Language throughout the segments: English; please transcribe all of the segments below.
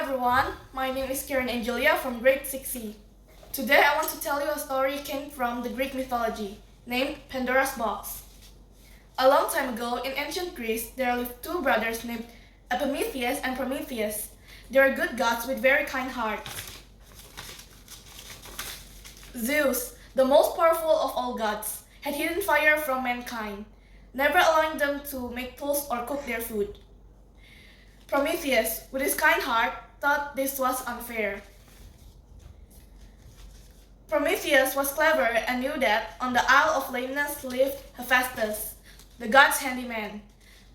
everyone, my name is Karen Angelia from grade 6C. Today I want to tell you a story came from the Greek mythology, named Pandora's Box. A long time ago, in ancient Greece, there lived two brothers named Epimetheus and Prometheus. They were good gods with very kind hearts. Zeus, the most powerful of all gods, had hidden fire from mankind, never allowing them to make tools or cook their food. Prometheus, with his kind heart, thought this was unfair. Prometheus was clever and knew that on the Isle of Lemnos lived Hephaestus, the god's handyman.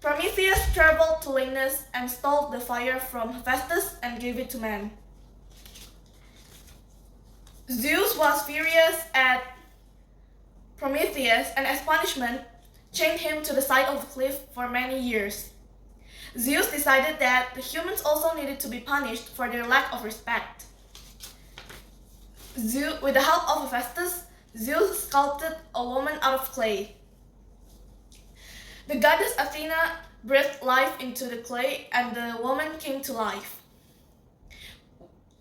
Prometheus traveled to Lemnos and stole the fire from Hephaestus and gave it to man. Zeus was furious at Prometheus and as punishment chained him to the side of the cliff for many years. Zeus decided that the humans also needed to be punished for their lack of respect. With the help of Hephaestus, Zeus sculpted a woman out of clay. The goddess Athena breathed life into the clay and the woman came to life.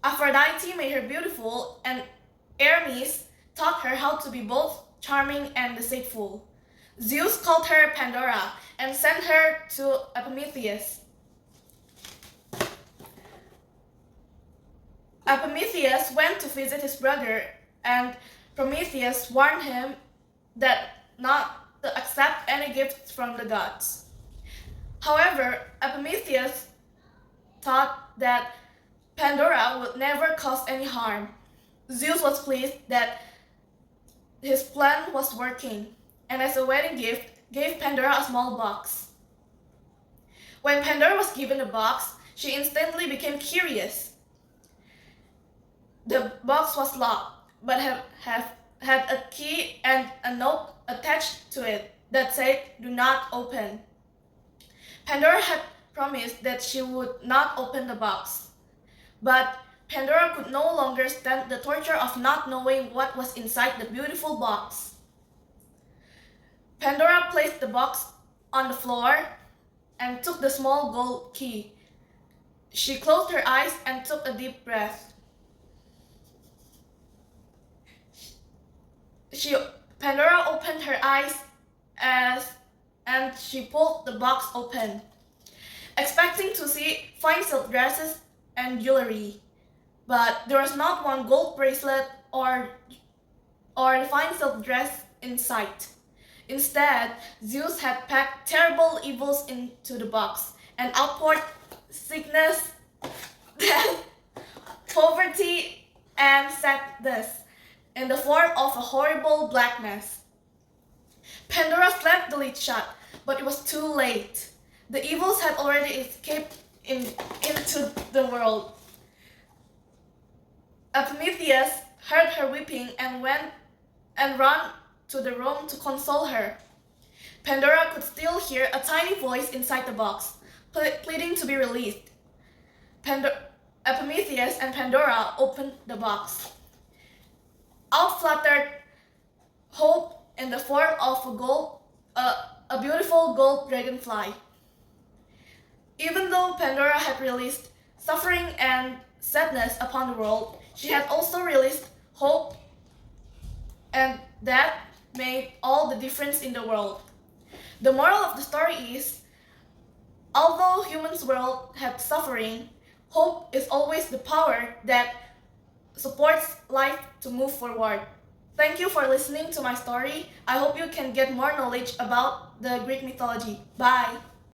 Aphrodite made her beautiful and Hermes taught her how to be both charming and deceitful. Zeus called her Pandora and sent her to Epimetheus. Epimetheus went to visit his brother and Prometheus warned him that not to accept any gifts from the gods. However, Epimetheus thought that Pandora would never cause any harm. Zeus was pleased that his plan was working, and as a wedding gift, gave Pandora a small box. When Pandora was given the box, she instantly became curious. The box was locked, but had a key and a note attached to it that said, "Do not open." Pandora had promised that she would not open the box, but Pandora could no longer stand the torture of not knowing what was inside the beautiful box. Pandora placed the box on the floor and took the small gold key. She closed her eyes and took a deep breath. Pandora opened her eyes and she pulled the box open, expecting to see fine silk dresses and jewelry. But there was not one gold bracelet or a fine silk dress in sight. Instead, Zeus had packed terrible evils into the box and outpoured sickness, death, poverty, and sadness in the form of a horrible blackness. Pandora slapped the lid shut, but it was too late. The evils had already escaped into the world. Epimetheus heard her weeping and ran to the room to console her. Pandora could still hear a tiny voice inside the box, pleading to be released. Epimetheus and Pandora opened the box. Out fluttered hope in the form of a beautiful gold dragonfly. Even though Pandora had released suffering and sadness upon the world, she had also released hope, and that made all the difference in the world. The moral of the story is, although humans' world had suffering, hope is always the power that supports life to move forward. Thank you for listening to my story. I hope you can get more knowledge about the Greek mythology. Bye!